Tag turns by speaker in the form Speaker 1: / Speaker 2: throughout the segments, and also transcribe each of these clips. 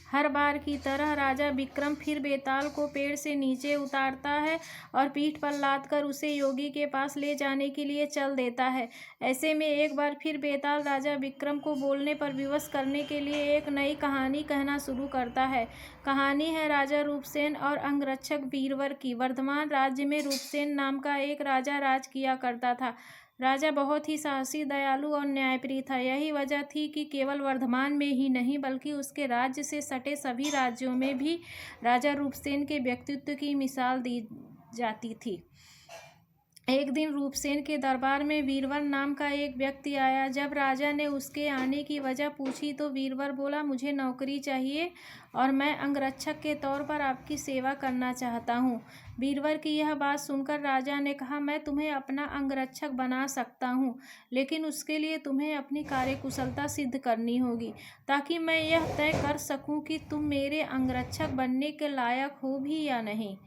Speaker 1: हर बार की तरह राजा विक्रम फिर बेताल को पेड़ से नीचे उतारता है और पीठ पर लाद कर उसे योगी के पास ले जाने के लिए चल देता है। ऐसे में एक बार फिर बेताल राजा विक्रम को बोलने पर विवश करने के लिए एक नई कहानी कहना शुरू करता है। कहानी है राजा रूपसेन और अंगरक्षक वीरवर की। वर्धमान राज्य में रूपसेन नाम का एक राजा राज किया करता था। राजा बहुत ही साहसी, दयालु और न्यायप्रिय था। यही वजह थी कि केवल वर्धमान में ही नहीं बल्कि उसके राज्य से सटे सभी राज्यों में भी राजा रूपसेन के व्यक्तित्व की मिसाल दी जाती थी। एक दिन रूपसेन के दरबार में वीरवर नाम का एक व्यक्ति आया। जब राजा ने उसके आने की वजह पूछी तो वीरवर बोला, मुझे नौकरी चाहिए और मैं अंगरक्षक के तौर पर आपकी सेवा करना चाहता हूँ। वीरवर की यह बात सुनकर राजा ने कहा, मैं तुम्हें अपना अंगरक्षक बना सकता हूँ, लेकिन उसके लिए तुम्हें अपनी कार्यकुशलता सिद्ध करनी होगी ताकि मैं यह तय कर सकूँ कि तुम मेरे अंगरक्षक बनने के लायक हो भी या नहीं।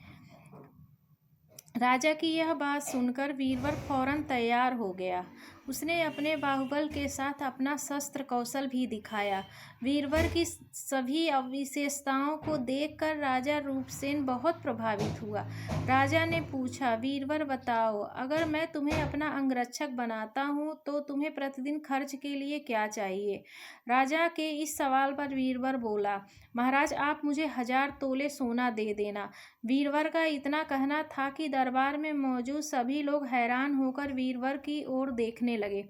Speaker 1: राजा की यह बात सुनकर वीरवर फौरन तैयार हो गया। उसने अपने बाहुबल के साथ अपना शस्त्र कौशल भी दिखाया। वीरवर की सभी विशेषताओं को देखकर राजा रूपसेन बहुत प्रभावित हुआ। राजा ने पूछा, वीरवर बताओ, अगर मैं तुम्हें अपना अंगरक्षक बनाता हूँ तो तुम्हें प्रतिदिन खर्च के लिए क्या चाहिए? राजा के इस सवाल पर वीरवर बोला, महाराज, आप मुझे 1000 तोले सोना दे देना। वीरवर का इतना कहना था कि दरबार में मौजूद सभी लोग हैरान होकर वीरवर की ओर देखने लगे।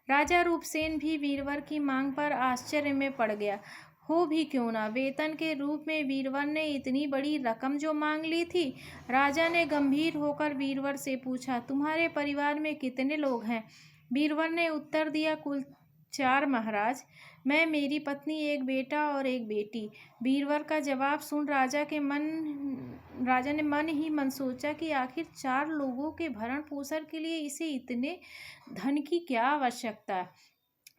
Speaker 1: राजा रूपसेन भी वीरवर की मांग पर आश्चर्य में पड़ गया। हो भी क्यों ना, वेतन के रूप में वीरवर ने इतनी बड़ी रकम जो मांग ली थी। राजा ने गंभीर होकर वीरवर से पूछा, तुम्हारे परिवार में कितने लोग हैं? वीरवर ने उत्तर दिया, कुल 4 महाराज। मैं, मेरी पत्नी, एक बेटा और एक बेटी। वीरवर का जवाब सुन राजा ने मन ही मन सोचा कि आखिर 4 लोगों के भरण पोषण के लिए इसे इतने धन की क्या आवश्यकता।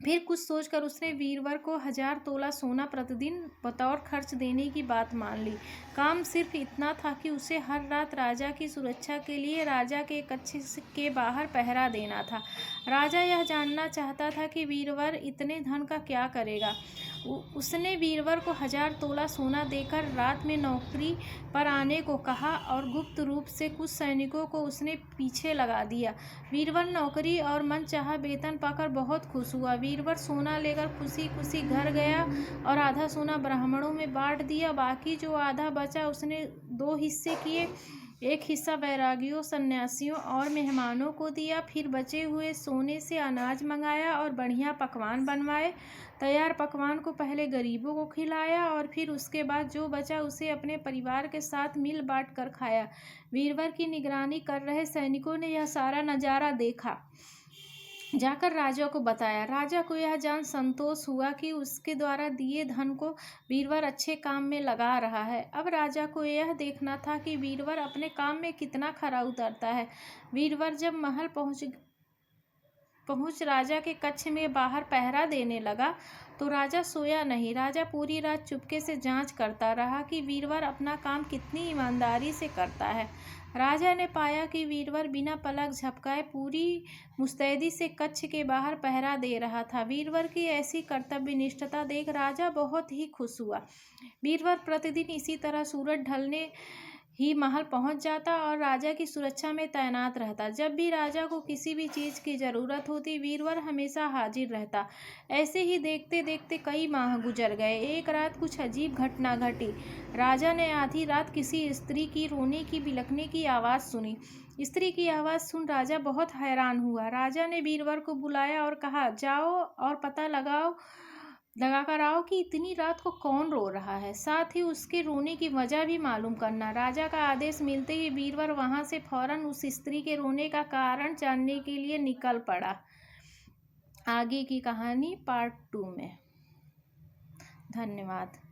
Speaker 1: फिर कुछ सोचकर उसने वीरवर को 1000 तोला सोना प्रतिदिन बतौर खर्च देने की बात मान ली। काम सिर्फ इतना था कि उसे हर रात राजा की सुरक्षा के लिए राजा के कक्ष के बाहर पहरा देना था। राजा यह जानना चाहता था कि वीरवर इतने धन का क्या करेगा। उसने वीरवर को 1000 तोला सोना देकर रात में नौकरी पर आने को कहा और गुप्त रूप से कुछ सैनिकों को उसने पीछे लगा दिया। वीरवर नौकरी और मनचाहा वेतन पाकर बहुत खुश हुआ। वीरवर सोना लेकर खुशी खुशी घर गया और आधा सोना ब्राह्मणों में बांट दिया। बाकी जो आधा बचा उसने 2 हिस्से किए। एक हिस्सा बैरागियों, सन्यासियों और मेहमानों को दिया। फिर बचे हुए सोने से अनाज मंगाया और बढ़िया पकवान बनवाए। तैयार पकवान को पहले गरीबों को खिलाया और फिर उसके बाद जो बचा उसे अपने परिवार के साथ मिल बांट कर खाया। वीरवर की निगरानी कर रहे सैनिकों ने यह सारा नज़ारा देखा, जाकर राजा को बताया। राजा को यह जान संतोष हुआ कि उसके द्वारा दिए धन को वीरवर अच्छे काम में लगा रहा है। अब राजा को यह देखना था कि वीरवर अपने काम में कितना खरा उतरता है। वीरवर जब महल पहुंच राजा के कक्ष में बाहर पहरा देने लगा तो राजा सोया नहीं। राजा पूरी रात चुपके से जांच करता रहा कि वीरवर अपना काम कितनी ईमानदारी से करता है। राजा ने पाया कि वीरवर बिना पलक झपकाए पूरी मुस्तैदी से कक्ष के बाहर पहरा दे रहा था। वीरवर की ऐसी कर्तव्यनिष्ठता देख राजा बहुत ही खुश हुआ। वीरवर प्रतिदिन इसी तरह सूरज ढलने ही महल पहुंच जाता और राजा की सुरक्षा में तैनात रहता। जब भी राजा को किसी भी चीज़ की ज़रूरत होती वीरवर हमेशा हाजिर रहता। ऐसे ही देखते देखते कई माह गुजर गए। एक रात कुछ अजीब घटना घटी। राजा ने आधी रात किसी स्त्री की रोने की बिलखने की आवाज़ सुनी। स्त्री की आवाज़ सुन राजा बहुत हैरान हुआ। राजा ने वीरवर को बुलाया और कहा, जाओ और पता लगाकर आओ कि इतनी रात को कौन रो रहा है, साथ ही उसके रोने की वजह भी मालूम करना। राजा का आदेश मिलते ही वीरवर वहां से फौरन उस स्त्री के रोने का कारण जानने के लिए निकल पड़ा। आगे की कहानी पार्ट 2 में। धन्यवाद।